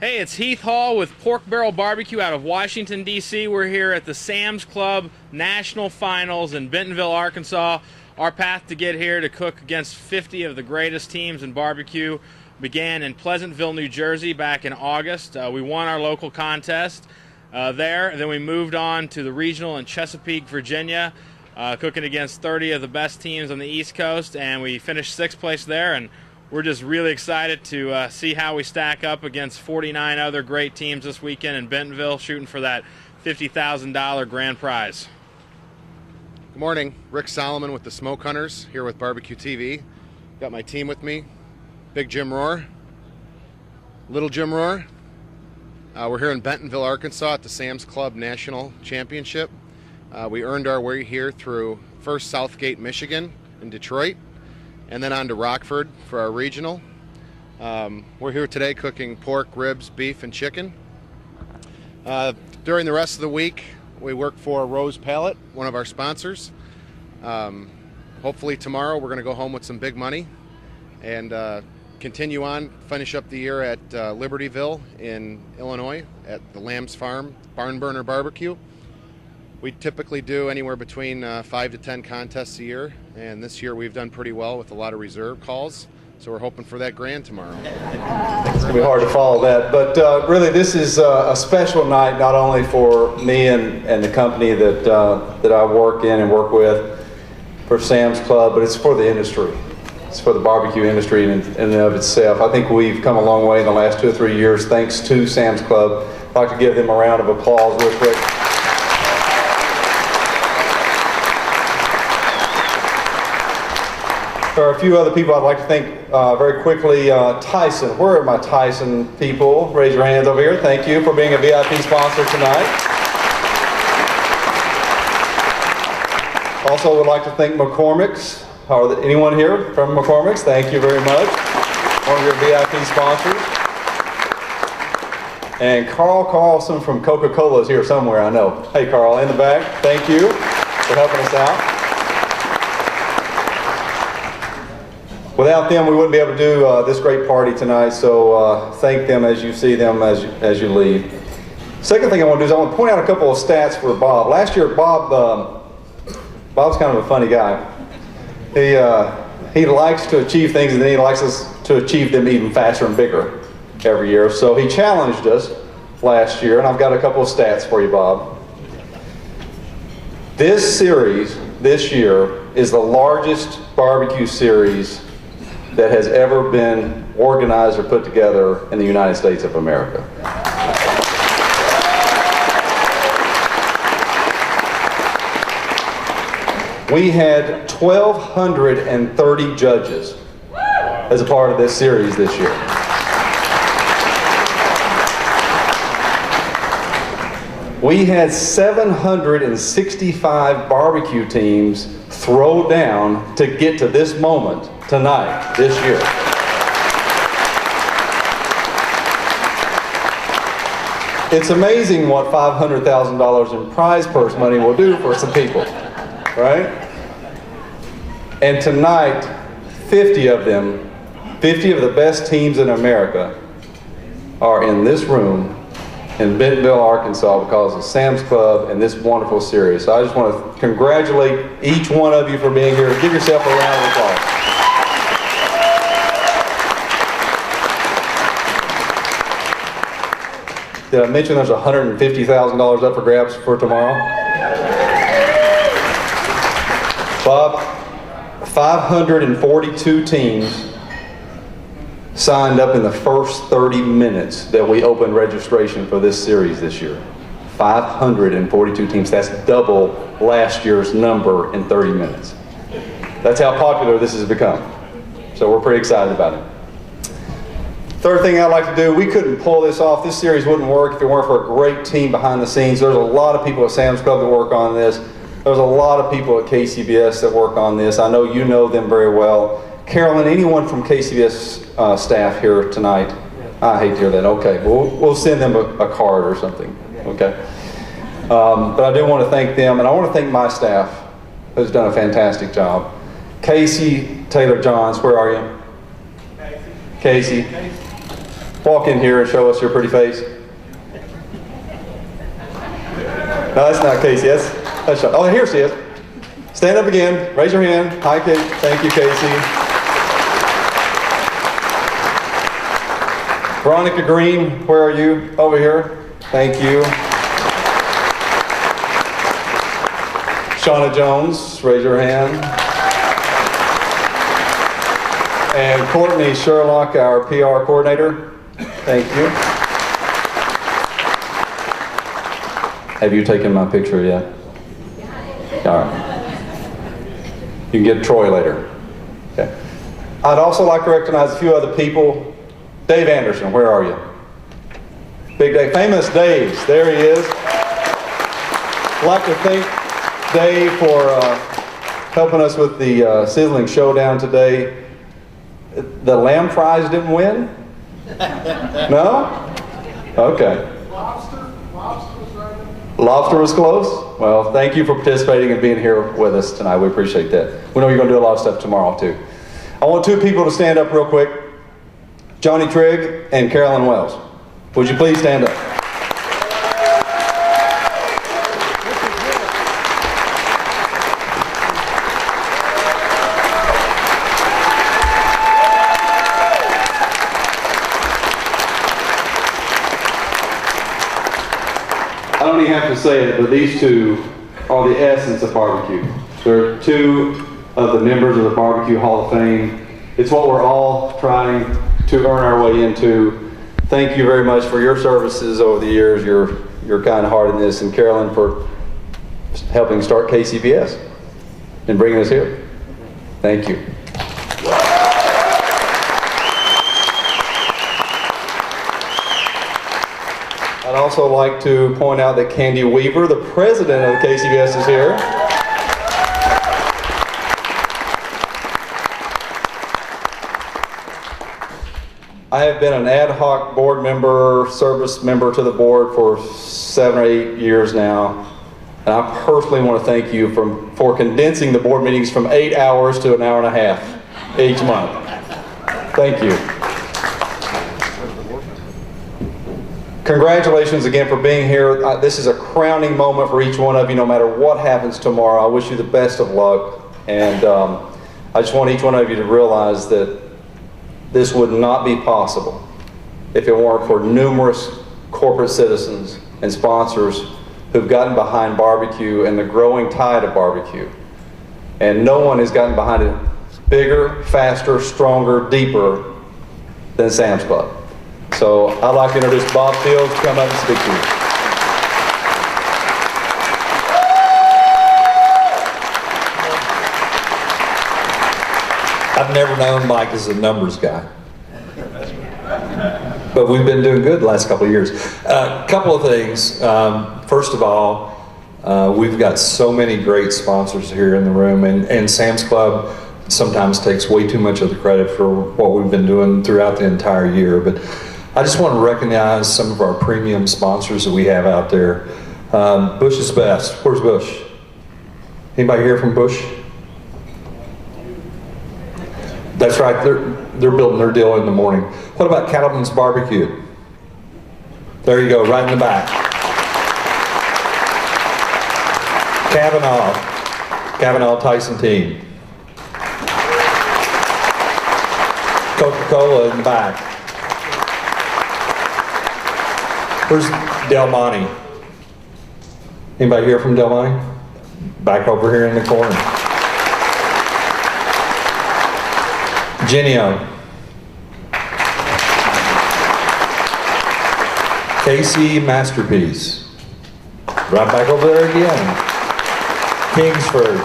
Hey, it's Heath Hall with Pork Barrel Barbecue out of Washington, D.C. We're here at the Sam's Club National Finals in Bentonville, Arkansas. Our path to get here to cook against 50 of the greatest teams in barbecue began in Pleasantville, New Jersey back in August. We won our local contest there, and then we moved on to the regional in Chesapeake, Virginia, cooking against 30 of the best teams on the East Coast, and we finished 6th place there. And we're just really excited to see how we stack up against 49 other great teams this weekend in Bentonville, shooting for that $50,000 grand prize. Good morning, Rick Solomon with the Smoke Hunters here with Barbecue TV. Got my team with me, Big Jim Rohr, Little Jim Rohr. We're here in Bentonville, Arkansas at the Sam's Club National Championship. We earned our way here through first Southgate, Michigan in Detroit, and then on to Rockford for our regional. We're here today cooking pork, ribs, beef, and chicken. During the rest of the week, we work for Rose Pallet, one of our sponsors. Hopefully tomorrow we're going to go home with some big money and continue on, finish up the year at Libertyville in Illinois at the Lamb's Farm Barn Burner Barbecue. We typically do anywhere between 5 to 10 contests a year, and this year we've done pretty well with a lot of reserve calls, so we're hoping for that grand tomorrow. It's going to be hard to follow that, but really this is a special night not only for me and the company that I work in and work with for Sam's Club, but it's for the industry. It's for the barbecue industry in and of itself. I think we've come a long way in the last 2 or 3 years thanks to Sam's Club. I'd like to give them a round of applause real quick. There are a few other people I'd like to thank very quickly. Tyson, where are my Tyson people? Raise your hands over here. Thank you for being a VIP sponsor tonight. Also would like to thank McCormick's. Anyone here from McCormick's? Thank you very much. One of your VIP sponsors. And Carl Carlson from Coca-Cola is here somewhere, I know. Hey Carl, in the back, thank you for helping us out. Without them, we wouldn't be able to do this great party tonight, so thank them as you see them as you leave. Second thing I want to do is I want to point out a couple of stats for Bob. Last year, Bob's kind of a funny guy. He likes to achieve things, and then he likes us to achieve them even faster and bigger every year. So he challenged us last year, and I've got a couple of stats for you, Bob. This series, this year, is the largest barbecue series that has ever been organized or put together in the United States of America. We had 1,230 judges as a part of this series this year. We had 765 barbecue teams throw down to get to this moment tonight, this year. It's amazing what $500,000 in prize purse money will do for some people, right? And tonight, 50 of them, 50 of the best teams in America are in this room in Bentonville, Arkansas because of Sam's Club and this wonderful series. So I just want to congratulate each one of you for being here. Give yourself a round of applause. Did I mention there's $150,000 up for grabs for tomorrow? Bob, 542 teams signed up in the first 30 minutes that we opened registration for this series this year. 542 teams. That's double last year's number in 30 minutes. That's how popular this has become. So we're pretty excited about it. Third thing I'd like to do, we couldn't pull this off. This series wouldn't work if it weren't for a great team behind the scenes. There's a lot of people at Sam's Club that work on this. There's a lot of people at KCBS that work on this. I know you know them very well. Carolyn, anyone from KCBS staff here tonight? I hate to hear that. Okay, we'll send them a card or something. Okay. But I do want to thank them, and I want to thank my staff, who's done a fantastic job. Casey Taylor Johns, where are you? Casey. walk in here and show us your pretty face? No, that's not Casey. That's oh, here she is. Stand up again. Raise your hand. Hi, Casey. Thank you, Casey. Veronica Green, where are you? Over here. Thank you. Shauna Jones, raise your hand. And Courtney Sherlock, our PR coordinator. Thank you. Have you taken my picture yet? All right. You can get Troy later. Okay. I'd also like to recognize a few other people. Dave Anderson, where are you? Big Dave, famous Dave's, there he is. I'd like to thank Dave for helping us with the sizzling showdown today. The lamb fries didn't win? No? Okay. Lobster was close? Well, thank you for participating and being here with us tonight. We appreciate that. We know you're going to do a lot of stuff tomorrow, too. I want two people to stand up real quick. Johnny Trigg and Carolyn Wells. Would you please stand up? I don't even have to say it, but these two are the essence of barbecue. They're two of the members of the Barbecue Hall of Fame. It's what we're all trying to earn our way into. Thank you very much for your services over the years, your kind-heartedness, and Carolyn for helping start KCBS and bringing us here. Thank you. I'd also like to point out that Candy Weaver, the president of KCBS, is here. I have been an ad hoc board member, service member to the board for 7 or 8 years now. And I personally want to thank you for condensing the board meetings from 8 hours to an hour and a half each month. Thank you. Congratulations again for being here. This is a crowning moment for each one of you, no matter what happens tomorrow. I wish you the best of luck. And I just want each one of you to realize that this would not be possible if it weren't for numerous corporate citizens and sponsors who've gotten behind barbecue and the growing tide of barbecue. And no one has gotten behind it bigger, faster, stronger, deeper than Sam's Club. So I'd like to introduce Bob Fields to come up and speak to you. I've never known Mike as a numbers guy, but we've been doing good the last couple of years. A couple of things. First of all, we've got so many great sponsors here in the room, and Sam's Club sometimes takes way too much of the credit for what we've been doing throughout the entire year. But I just want to recognize some of our premium sponsors that we have out there. Bush's Best. Where's Bush? Anybody here from Bush? That's right, they're building their deal in the morning. What about Cattleman's Barbecue? There you go, right in the back. Kavanaugh Tyson Team. Coca-Cola in the back. Where's Del Monte? Anybody here from Del Monte? Back over here in the corner. Genio. KC Masterpiece. Right back over there again. Kingsford.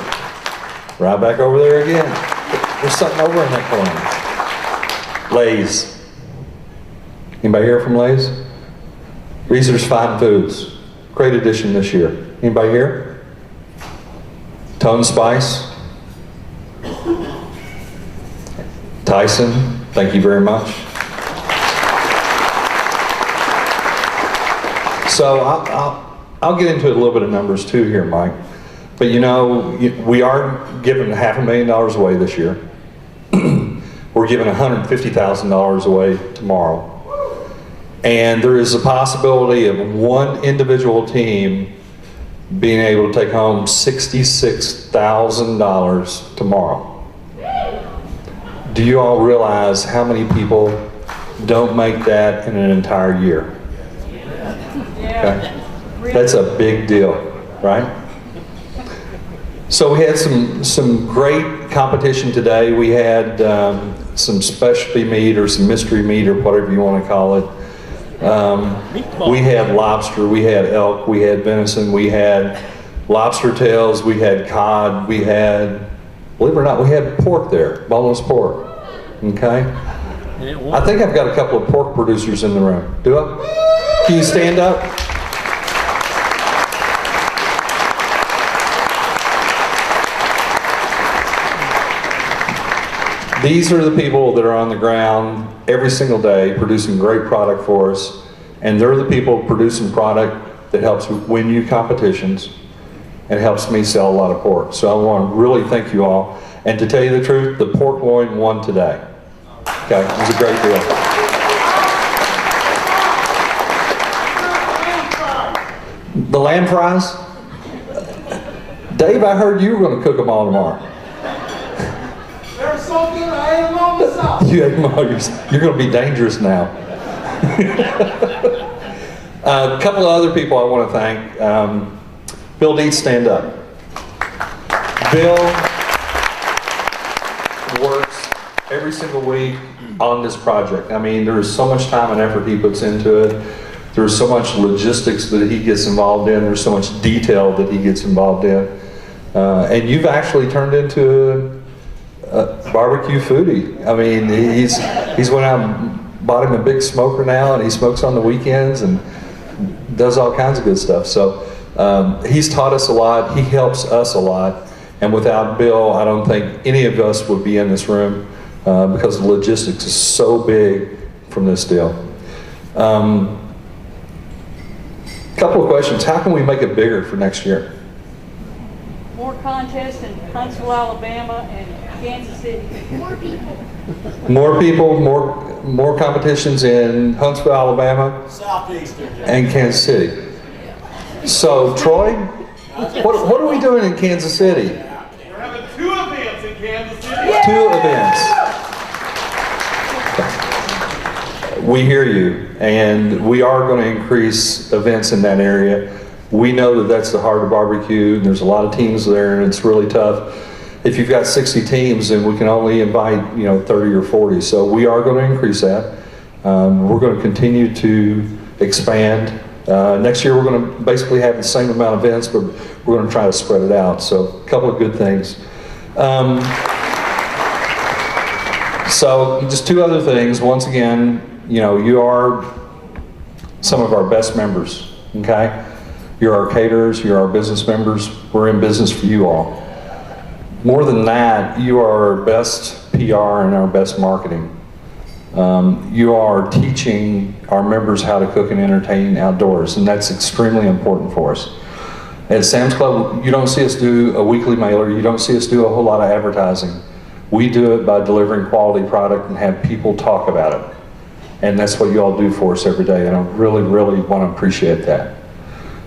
Right back over there again. There's something over in that corner. Lay's. Anybody here from Lay's? Reese's Fine Foods. Great addition this year. Anybody here? Tone Spice. Tyson, thank you very much. So I'll get into a little bit of numbers too here, Mike. But you know, we are giving $500,000 away this year. We're giving $150,000 away tomorrow. And there is a possibility of one individual team being able to take home $66,000 tomorrow. Do you all realize how many people don't make that in an entire year? Okay. That's a big deal, right? So we had some great competition today. We had some specialty meat or some mystery meat or whatever you want to call it. We had lobster, we had elk, we had venison, we had lobster tails, we had cod, we had, believe it or not, we had pork there, boneless pork. Okay? I think I've got a couple of pork producers in the room. Do I? Can you stand up? These are the people that are on the ground every single day producing great product for us, and they're the people producing product that helps win you competitions and helps me sell a lot of pork. So I want to really thank you all. And to tell you the truth, the pork loin won today. Okay, it was a great deal. The lamb fries? Dave, I heard you were going to cook them all tomorrow. They're so good, I ate them all myself. You ate them all yourself. You're going to be dangerous now. A couple of other people I want to thank. Bill Deeds, stand up. Bill works every single week on this project. I mean, there is so much time and effort he puts into it. There's so much logistics that he gets involved in. There's so much detail that he gets involved in. And you've actually turned into a barbecue foodie. I mean, he's went out and bought him a big smoker now, and he smokes on the weekends and does all kinds of good stuff. So he's taught us a lot. He helps us a lot. And without Bill, I don't think any of us would be in this room because the logistics is so big from this deal. Couple of questions. How can we make it bigger for next year? More contests in Huntsville, Alabama, and Kansas City. More people. More people, more competitions in Huntsville, Alabama, Southeastern. and Kansas City. So, Troy, what are we doing in Kansas City? We're having 2 events in Kansas City. Yeah. 2 events. We hear you, and we are going to increase events in that area. We know that that's the heart of barbecue. There's a lot of teams there, and it's really tough. If you've got 60 teams, then we can only invite 30 or 40. So we are going to increase that. We're going to continue to expand. Next year, we're going to basically have the same amount of events, but we're going to try to spread it out. So a couple of good things. So just 2 other things. Once again, you are some of our best members, okay? You're our caterers, you're our business members. We're in business for you all. More than that, you are our best PR and our best marketing. You are teaching our members how to cook and entertain outdoors, and that's extremely important for us. At Sam's Club, you don't see us do a weekly mailer, you don't see us do a whole lot of advertising. We do it by delivering quality product and have people talk about it. And that's what you all do for us every day, and I really, really want to appreciate that.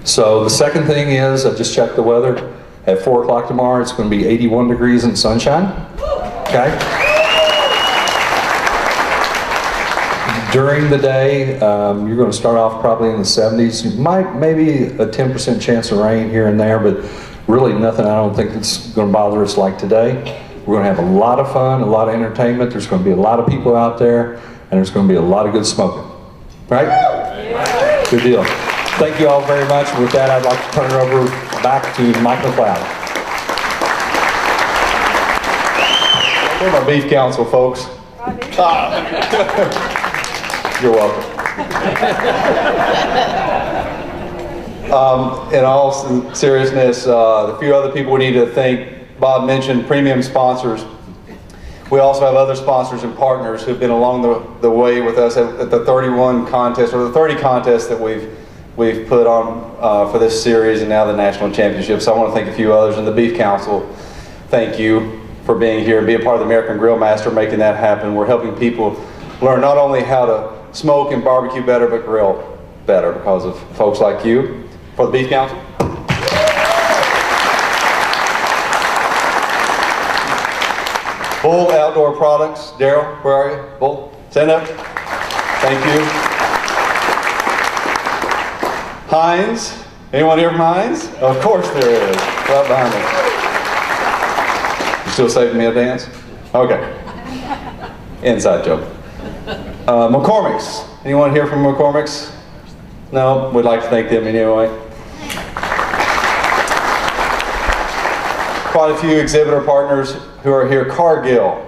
So the second thing is, I just checked the weather. At 4 o'clock tomorrow, it's going to be 81 degrees and sunshine. Okay? During the day, you're going to start off probably in the 70s. You might, maybe a 10% chance of rain here and there, but really nothing I don't think that's going to bother us like today. We're going to have a lot of fun, a lot of entertainment. There's going to be a lot of people out there, and there's going to be a lot of good smoking. Right? Yeah. Good deal. Thank you all very much. With that, I'd like to turn it over back to Mike McLeod. We're my beef council, folks. You're welcome. In all seriousness, the few other people we need to thank, Bob mentioned premium sponsors. We also have other sponsors and partners who've been along the way with us at the 31 contest, or the 30 contests that we've put on for this series, and now the national championship. So I want to thank a few others. And the Beef Council, thank you for being here and being part of the American Grill Master, making that happen. We're helping people learn not only how to smoke and barbecue better, but grill better because of folks like you. For the Beef Council. Bull Outdoor Products. Daryl, where are you? Bull, stand up. Thank you. Heinz. Anyone here from Heinz? Of course there is. Right behind me. You still saving me a dance? Okay. Inside joke. McCormick's. Anyone here from McCormick's? No? We'd like to thank them anyway. Quite a few exhibitor partners who are here. Cargill.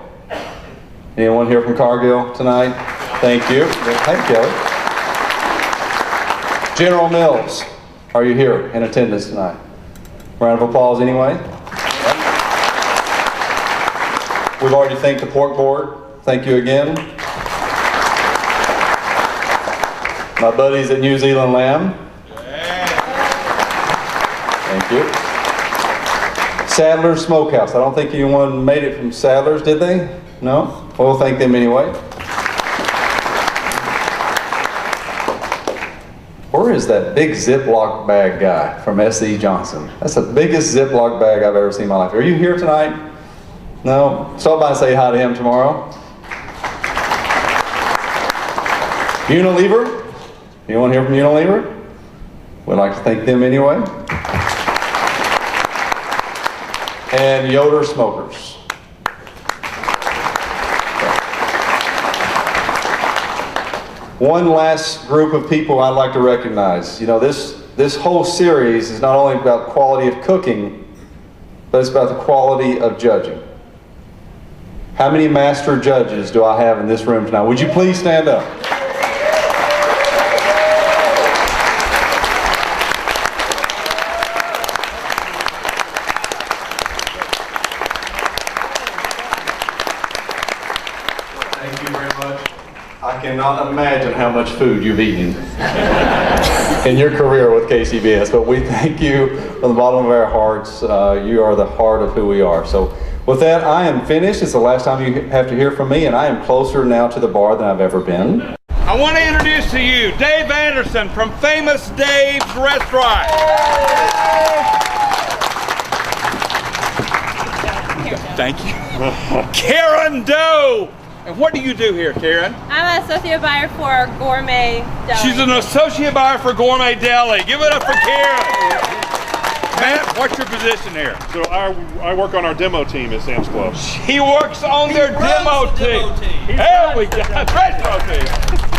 Anyone here from Cargill tonight? Thank you. Thank you, Kelly. General Mills. Are you here in attendance tonight? Round of applause anyway. We've already thanked the pork board. Thank you again. My buddies at New Zealand Lamb. Thank you. Sadler's Smokehouse. I don't think anyone made it from Sadler's, did they? No? Well, we'll thank them anyway. Where is that big Ziploc bag guy from S.E. Johnson? That's the biggest Ziploc bag I've ever seen in my life. Are you here tonight? No? Stop by and say hi to him tomorrow. Unilever? Anyone here from Unilever? We'd like to thank them anyway. And Yoder Smokers. One last group of people I'd like to recognize. You know, this whole series is not only about quality of cooking, but it's about the quality of judging. How many master judges do I have in this room tonight? Would you please stand up? Thank you very much. I cannot imagine how much food you've eaten in your career with KCBS, but we thank you from the bottom of our hearts. You are the heart of who we are. So with that, I am finished. It's the last time you have to hear from me, and I am closer now to the bar than I've ever been. I want to introduce to you Dave Anderson from Famous Dave's Restaurant. Thank you. Karen Doe. And what do you do here, Karen? I'm an associate buyer for Gourmet Deli. She's an associate buyer for Gourmet Deli. Give it up for Karen. Matt, what's your position here? So I work on our demo team at Sam's Club. He works on their demo team. There we go. Retro team.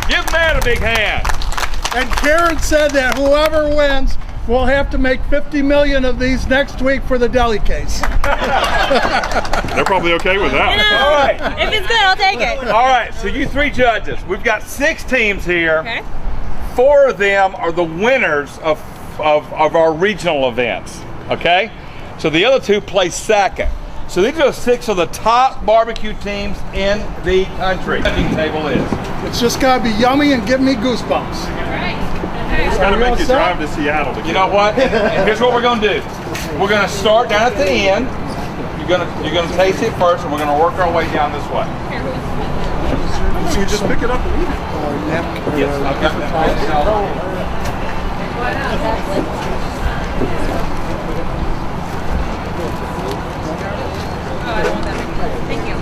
Give Matt a big hand. And Karen said that whoever wins will have to make 50 million of these next week for the deli case. They're probably okay with that. All right. If it's good, I'll take it. All right, so you three judges. We've got 6 teams here. Okay. 4 of them are the winners of our regional events, okay? So the other 2 play second. So these are 6 of the top barbecue teams in the country. The judging table is. It's just gotta be yummy and give me goosebumps. It's got to make you drive to Seattle to get You know what? Here's what we're gonna do. We're gonna start down at the end. You're gonna taste it first, and we're gonna work our way down this way. So you just pick it up and eat it. Yes, I've got that. Oh, I don't want that. Thank you.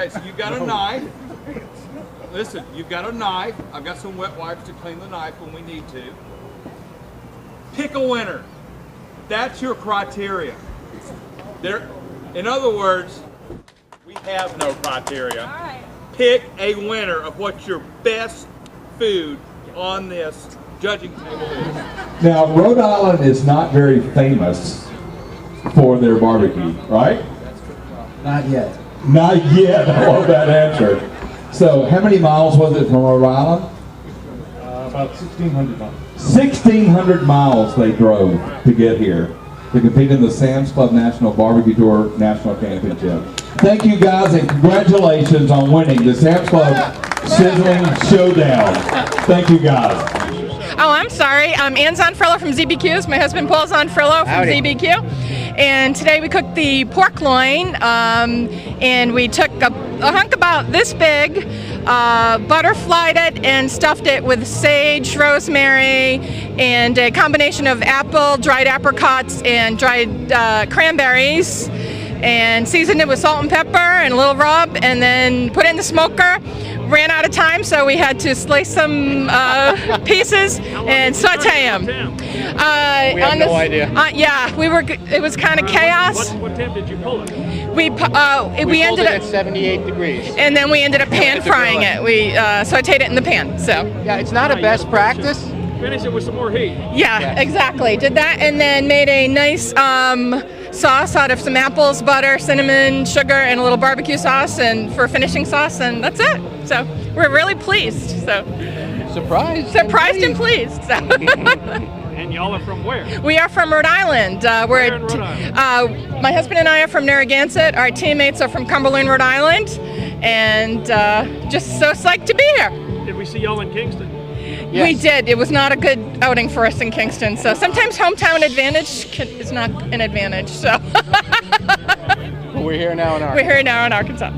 Okay, so you've got a knife. Listen, you've got a knife. I've got some wet wipes to clean the knife when we need to. Pick a winner. That's your criteria. In other words, we have no criteria. All right. Pick a winner of what your best food on this judging table is. Now, Rhode Island is not very famous for their barbecue, right? Not yet. Not yet. I love that answer. So, how many miles was it from Rhode Island? About 1,600 miles. 1,600 miles they drove to get here to compete in the Sam's Club National Barbecue Tour National Championship. Thank you guys and congratulations on winning the Sam's Club Sizzling Showdown. Thank you guys. Oh, I'm sorry. Ann Zonfrillo from ZBQ's. My husband Paul Zonfrillo from Howdy. ZBQ. And today we cooked the pork loin, and we took a hunk about this big, butterflied it and stuffed it with sage, rosemary, and a combination of apple, dried apricots, and dried cranberries, and seasoned it with salt and pepper and a little rub, and then put it in the smoker. Ran out of time, so we had to slice some pieces and saute them. We have no idea. Yeah, we were. It was kind of chaos. What temp did you pull it? We ended at up 78 degrees. and then we ended up pan frying it. We sauteed it in the pan. So Yeah, it's not a best practice. Finish it with some more heat. yeah, exactly. Did that and then made a nice sauce out of some apples, butter, cinnamon, sugar, and a little barbecue sauce, and for finishing sauce, and that's it. So we're really pleased. So Surprised and pleased. So. And y'all are from where? We are from Rhode Island. Where in Rhode Island? My husband and I are from Narragansett. Our teammates are from Cumberland, Rhode Island, and just so psyched to be here. Did we see y'all in Kingston? We did. It was not a good outing for us in Kingston. So sometimes hometown advantage is not an advantage. So We're here now in Arkansas. we're here now in Arkansas.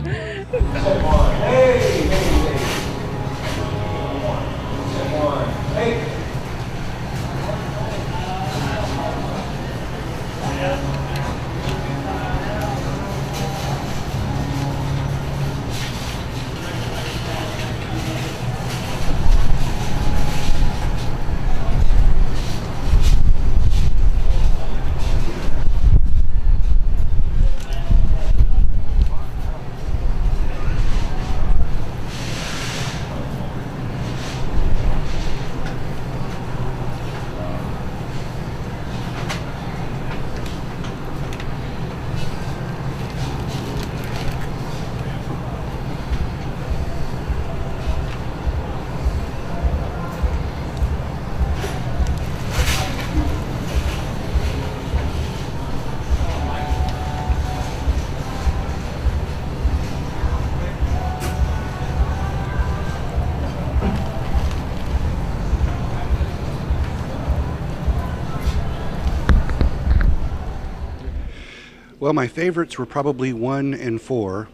Well, my favorites were probably 1 and 4.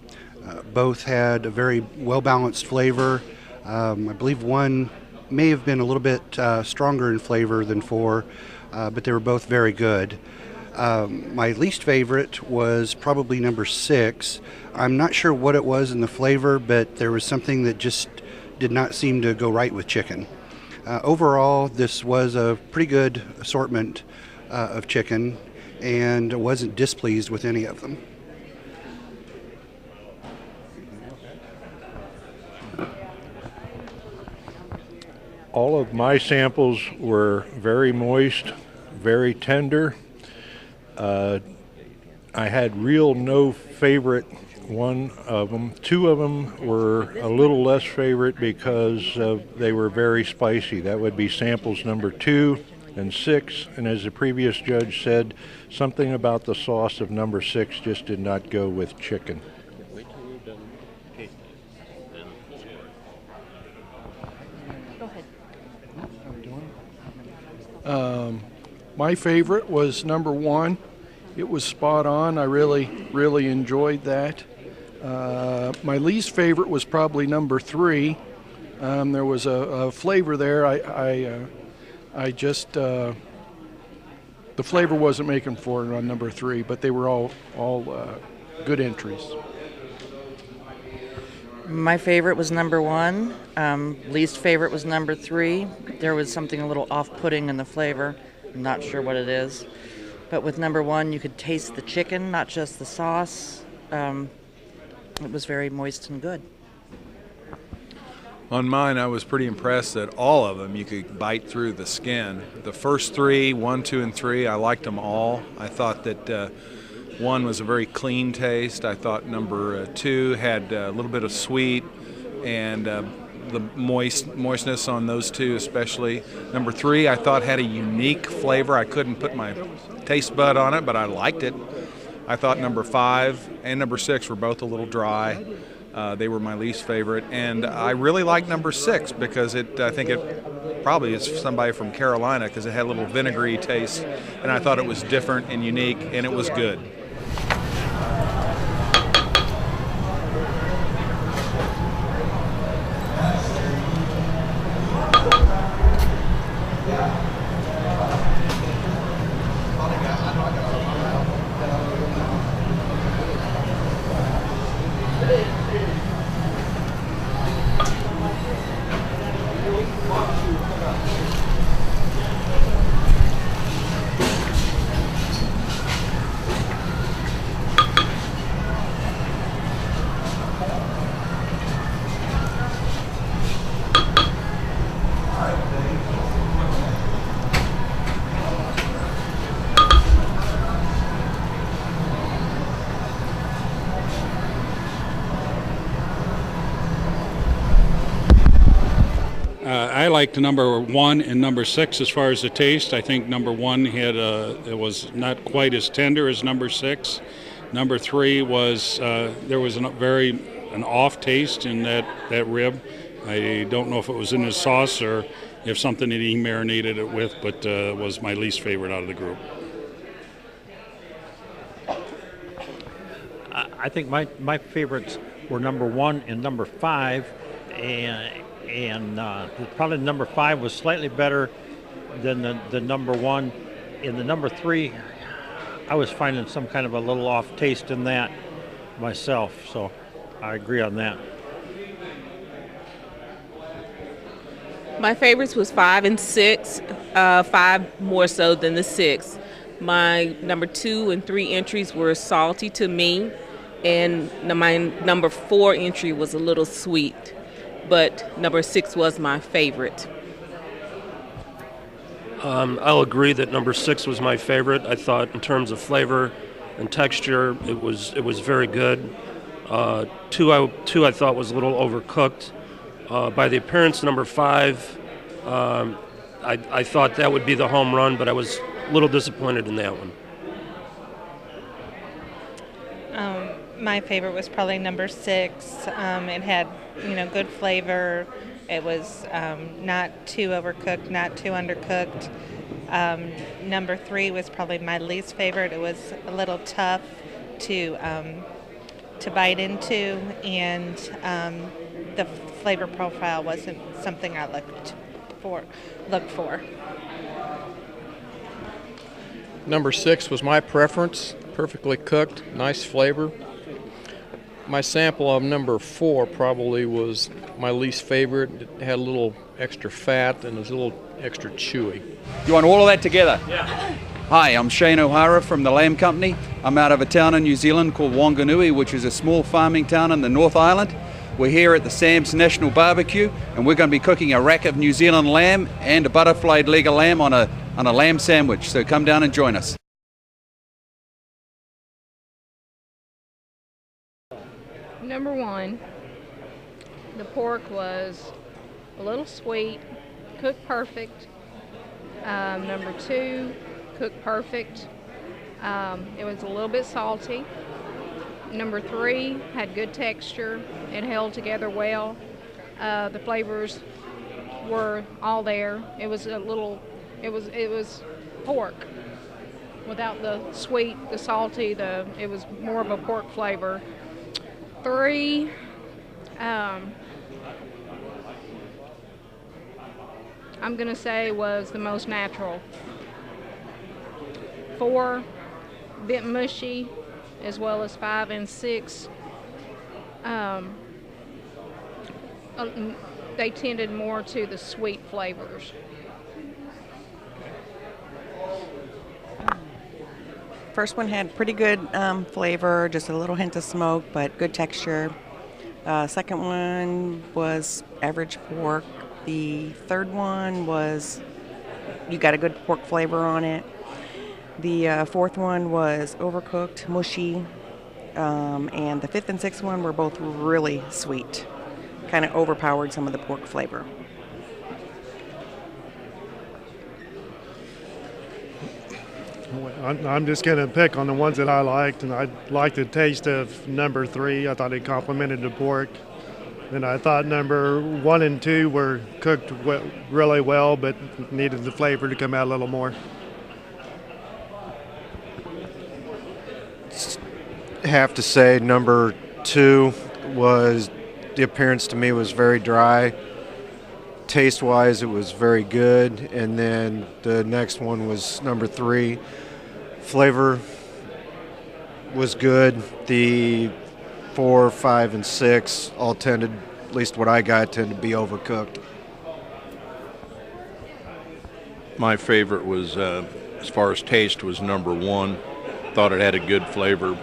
Both had a very well-balanced flavor. I believe 1 may have been a little bit stronger in flavor than 4, but they were both very good. My least favorite was probably number 6. I'm not sure what it was in the flavor, but there was something that just did not seem to go right with chicken. Overall, this was a pretty good assortment of chicken, and I wasn't displeased with any of them. All of my samples were very moist, very tender. I had real no favorite one of them. 2 of them were a little less favorite because they were very spicy. That would be samples number 2 and 6, and as the previous judge said, something about the sauce of number 6 just did not go with chicken. My favorite was number 1. It was spot on. I really enjoyed that. My least favorite was probably number 3. There was a flavor there. I just the flavor wasn't making for it on number 3, but they were all good entries. My favorite was number 1. Least favorite was number 3. There was something a little off-putting in the flavor. I'm not sure what it is. But with number 1, you could taste the chicken, not just the sauce. It was very moist and good. On mine, I was pretty impressed that all of them you could bite through the skin. The first 3, 1, 2, and 3, I liked them all. I thought that 1 was a very clean taste. I thought number 2 had a little bit of sweet and the moistness on those 2 especially. Number 3 I thought had a unique flavor. I couldn't put my taste bud on it, but I liked it. I thought number 5 and number 6 were both a little dry. They were my least favorite, and I really like number 6 because I think it probably is somebody from Carolina because it had a little vinegary taste, and I thought it was different and unique, and it was good. I liked number 1 and number 6 as far as the taste. I think number 1 it was not quite as tender as number 6. Number 3 was there was an off taste in that rib. I don't know if it was in the sauce or if something that he marinated it with, but was my least favorite out of the group. I think my favorites were number 1 and number 5, and probably number 5 was slightly better than the number 1. In the number 3, I was finding some kind of a little off taste in that myself, so I agree on that. My favorites was 5 and 6, 5 more so than the 6. My number 2 and 3 entries were salty to me, and my number 4 entry was a little sweet, but number 6 was my favorite. I'll agree that number 6 was my favorite. I thought in terms of flavor and texture, it was very good. 2 I thought was a little overcooked. By the appearance, number 5, I thought that would be the home run, but I was a little disappointed in that one. My favorite was probably number 6. It had, good flavor. It was not too overcooked, not too undercooked. Number 3 was probably my least favorite. It was a little tough to bite into, and the flavor profile wasn't something I looked for. Number 6 was my preference. Perfectly cooked, nice flavor. My sample of number 4 probably was my least favorite. It had a little extra fat and it was a little extra chewy. You want all of that together? Yeah. Hi, I'm Shane O'Hara from the Lamb Company. I'm out of a town in New Zealand called Wanganui, which is a small farming town in the North Island. We're here at the Sam's National BBQ, and we're going to be cooking a rack of New Zealand lamb and a butterflied leg of lamb on a lamb sandwich. So come down and join us. Number 1, the pork was a little sweet, cooked perfect. Number 2, cooked perfect. It was a little bit salty. Number 3 had good texture. It held together well. The flavors were all there. It was pork without the sweet, the salty. It was more of a pork flavor. 3, I'm gonna say was the most natural. 4, a bit mushy, as well as 5 and 6. They tended more to the sweet flavors. First one had pretty good flavor, just a little hint of smoke, but good texture. Second one was average pork. The third one was, you got a good pork flavor on it. The fourth one was overcooked, mushy, and the fifth and sixth one were both really sweet. Kind of overpowered some of the pork flavor. I'm just going to pick on the ones that I liked, and I liked the taste of number 3. I thought it complemented the pork. And I thought number 1 and 2 were cooked really well, but needed the flavor to come out a little more. Have to say number 2 was, the appearance to me was very dry. Taste-wise, it was very good. And then the next one was number 3. Flavor was good. The 4, 5, and 6 all tended, at least what I got, tended to be overcooked. My favorite was, as far as taste, was number 1. Thought it had a good flavor.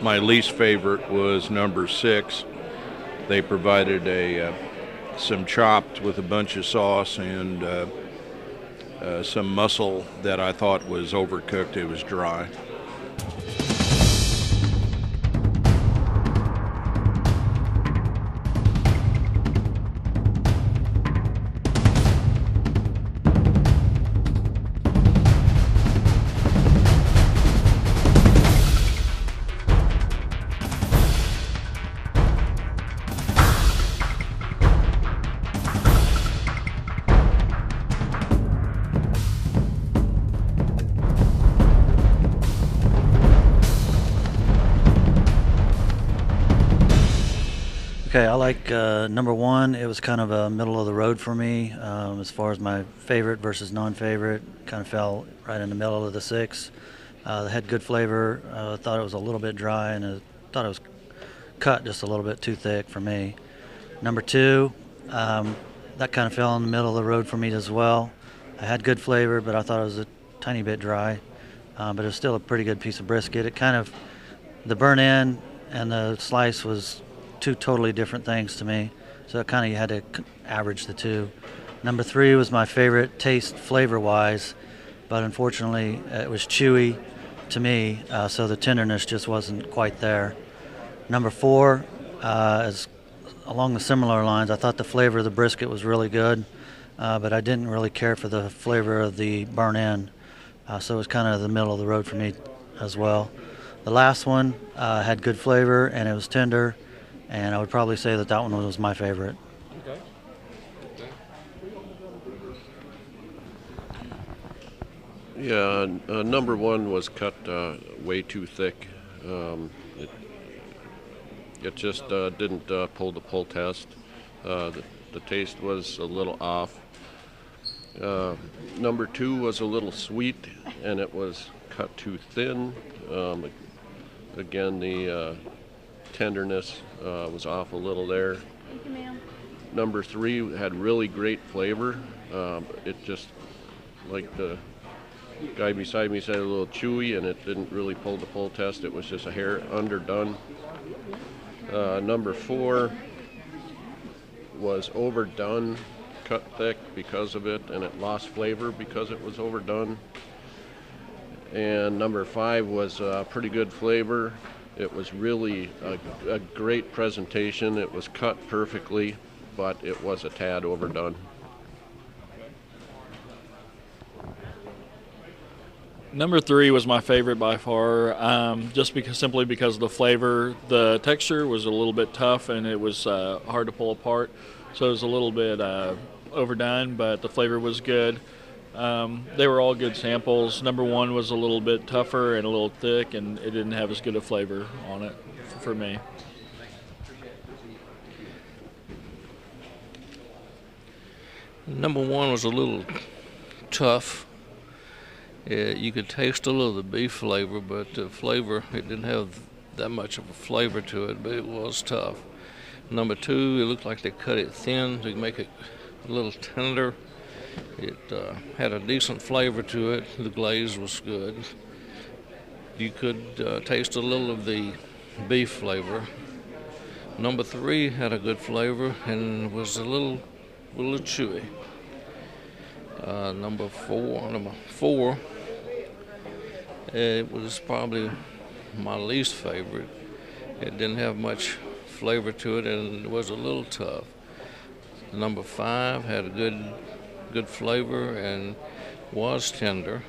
My least favorite was number 6. They provided some chopped with a bunch of sauce and some mussel that I thought was overcooked. It was dry. Okay, I like number 1. It was kind of a middle of the road for me as far as my favorite versus non-favorite. Kind of fell right in the middle of the 6. It had good flavor. I thought it was a little bit dry, and I thought it was cut just a little bit too thick for me. Number 2, that kind of fell in the middle of the road for me as well. It had good flavor, but I thought it was a tiny bit dry. But it was still a pretty good piece of brisket. It kind of, the burnt end and the slice was 2 totally different things to me, so it kind of, you had to average the 2. Number 3 was my favorite taste flavor wise, but unfortunately it was chewy to me, so the tenderness just wasn't quite there. Number 4 is along the similar lines. I thought the flavor of the brisket was really good, but I didn't really care for the flavor of the burnt end, so it was kind of the middle of the road for me as well. The last one had good flavor and it was tender, and I would probably say that one was my favorite. Okay. Yeah, number 1 was cut way too thick. It just didn't pull the pull test. The taste was a little off. Number 2 was a little sweet, and it was cut too thin. Again, the tenderness was off a little there. Thank you, ma'am. Number 3 had really great flavor. It just, like the guy beside me said, a little chewy, and it didn't really pull the pull test. It was just a hair underdone. Number 4 was overdone, cut thick because of it, and it lost flavor because it was overdone. And number 5 was pretty good flavor. It was really a great presentation. It was cut perfectly, but it was a tad overdone. Number 3 was my favorite by far, simply because of the flavor. The texture was a little bit tough, and it was hard to pull apart, so it was a little bit overdone, but the flavor was good. They were all good samples. Number 1 was a little bit tougher and a little thick, and it didn't have as good a flavor on it for me. Number 1 was a little tough. You could taste a little of the beef flavor, but the flavor, it didn't have that much of a flavor to it, but it was tough. Number 2, it looked like they cut it thin to make it a little tender. It had a decent flavor to it. The glaze was good. You could taste a little of the beef flavor. Number 3 had a good flavor and was a little chewy. Number four, it was probably my least favorite. It didn't have much flavor to it, and it was a little tough. Number 5 had a good flavor and was tender.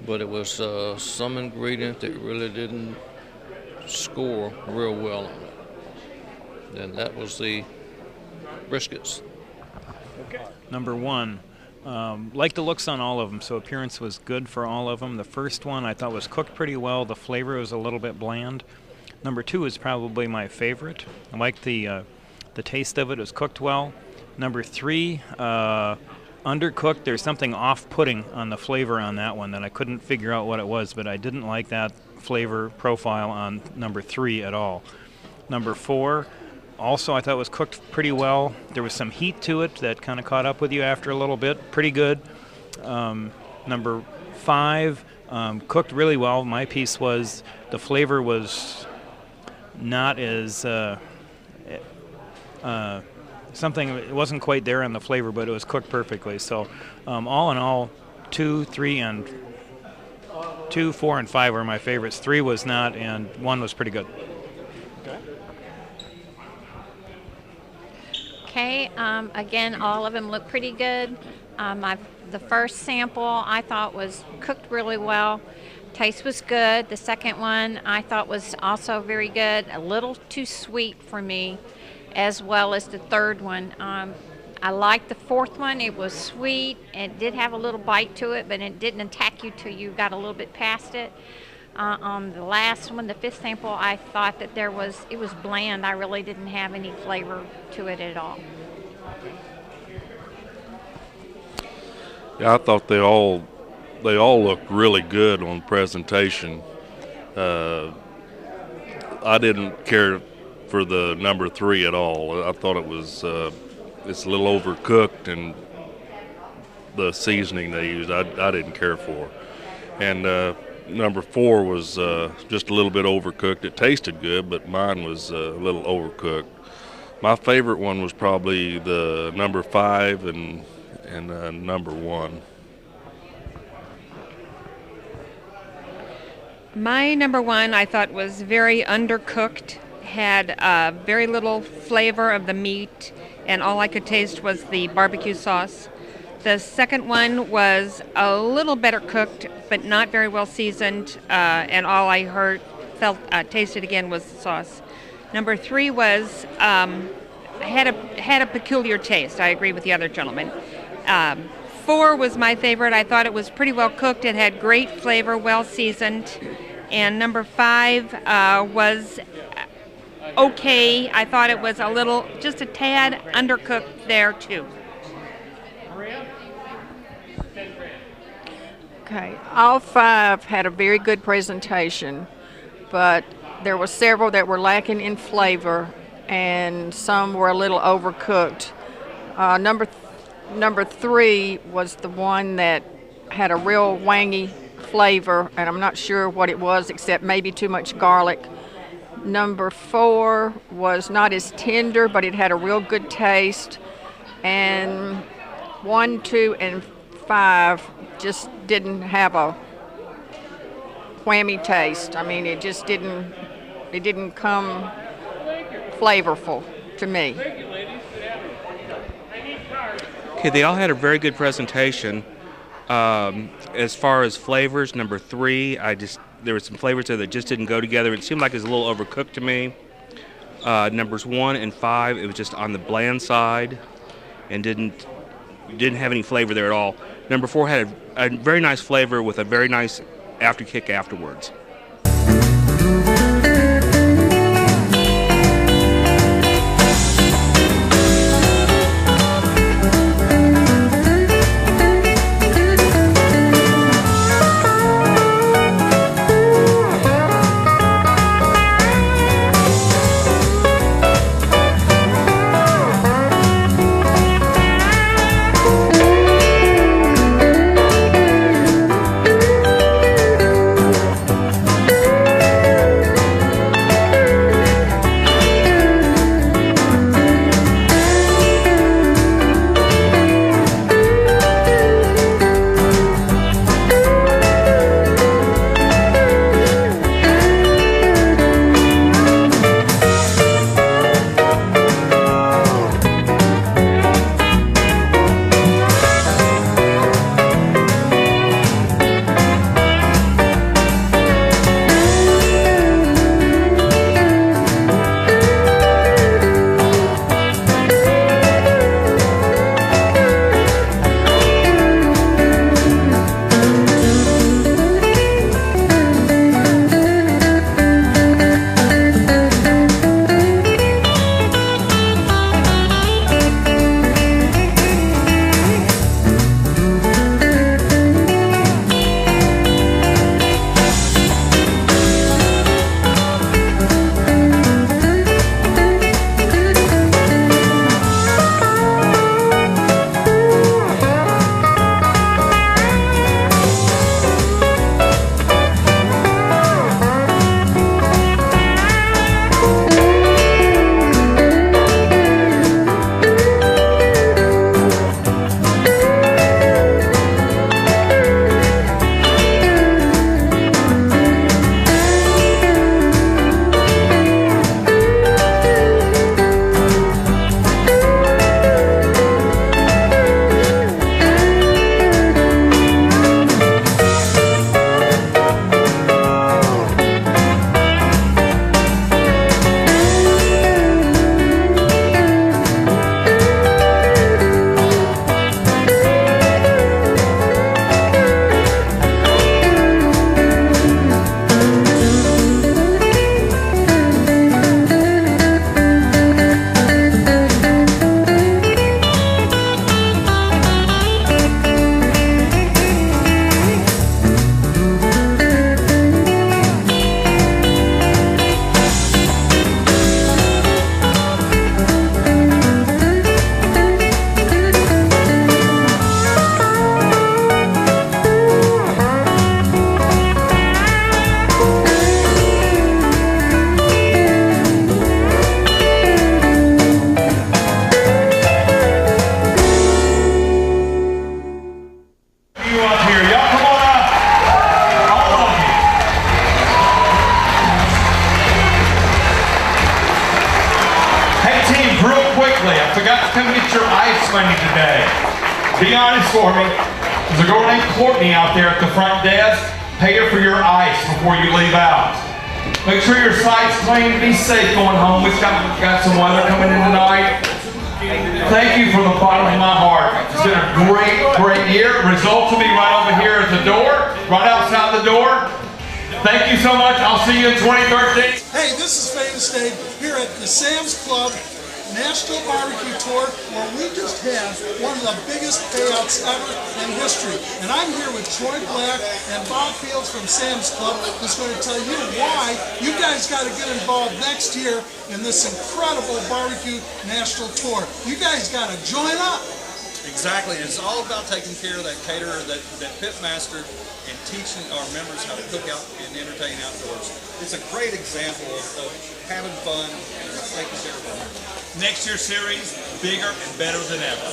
but it was some ingredient that really didn't score real well on it. And that was the briskets. Okay. Number 1. Liked the looks on all of them, so appearance was good for all of them. The first one I thought was cooked pretty well. The flavor was a little bit bland. Number 2 is probably my favorite. I liked the taste of it. It was cooked well. Number 3, undercooked. There's something off-putting on the flavor on that one that I couldn't figure out what it was, but I didn't like that flavor profile on number 3 at all. Number 4, also I thought was cooked pretty well. There was some heat to it that kind of caught up with you after a little bit. Pretty good. Number 5, cooked really well. My piece was the flavor was not as something, it wasn't quite there on the flavor, but it was cooked perfectly. So all in all, 2, 4, and 5 were my favorites. 3 was not, and 1 was pretty good. Okay, again, all of them look pretty good. The first sample I thought was cooked really well. Taste was good. The second one I thought was also very good. A little too sweet for me, as well as the third one. I liked the fourth one. It was sweet. It did have a little bite to it, but it didn't attack you till you got a little bit past it. On the last one, the fifth sample, I thought that it was bland. I really didn't have any flavor to it at all. Yeah, I thought they all looked really good on presentation. I didn't care for the number 3 at all. I thought it was it's a little overcooked, and the seasoning they used I didn't care for. And number 4 was just a little bit overcooked. It tasted good, but mine was a little overcooked. My favorite one was probably the number 5 and number 1. My number 1 I thought was very undercooked, had very little flavor of the meat, and all I could taste was the barbecue sauce. The second one was a little better cooked, but not very well seasoned, and all I tasted again was the sauce. Number 3 was had a peculiar taste. I agree with the other gentleman. 4 was my favorite. I thought it was pretty well cooked. It had great flavor, well seasoned. And number 5 was okay. I thought it was just a tad undercooked there too. Okay, all 5 had a very good presentation, but there were several that were lacking in flavor, and some were a little overcooked. Number 3 was the one that had a real wangy flavor, and I'm not sure what it was, except maybe too much garlic. Number 4 was not as tender, but it had a real good taste. And 1, 2, and 5 just didn't have a whammy taste. I mean, it didn't come flavorful to me. Okay, they all had a very good presentation. As far as flavors, number 3, there were some flavors there that just didn't go together. It seemed like it was a little overcooked to me. Numbers 1 and 5, it was just on the bland side and didn't have any flavor there at all. Number 4 had a very nice flavor with a very nice afterkick afterwards. quickly, I forgot to come get your ice money today. Be honest for me. There's a girl named Courtney out there at the front desk. Pay her for your ice before you leave out. Make sure your site's clean. Be safe going home. We've got some weather coming in tonight. Thank you from the bottom of my heart. It's been a great, great year. Results will be right over here at the door, right outside the door. Thank you so much. I'll see you in 2013. Hey, this is Famous Dave here at the Sam's Club National BBQ Tour, where we just had one of the biggest payouts ever in history. And I'm here with Troy Black and Bob Fields from Sam's Club, who's going to tell you why you guys got to get involved next year in this incredible barbecue national tour. You guys got to join up. Exactly, and it's all about taking care of that caterer, that pit master, and teaching our members how to cook out and entertain outdoors. It's a great example of having fun and taking care of our members. Next year's series, bigger and better than ever.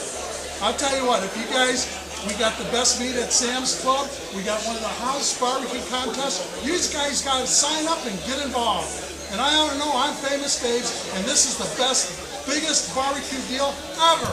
I'll tell you what, if you guys, we got the best meat at Sam's Club, we got one of the hottest barbecue contests, you guys got to sign up and get involved. And I ought to know, I'm Famous Dave's, and this is the best, biggest barbecue deal ever.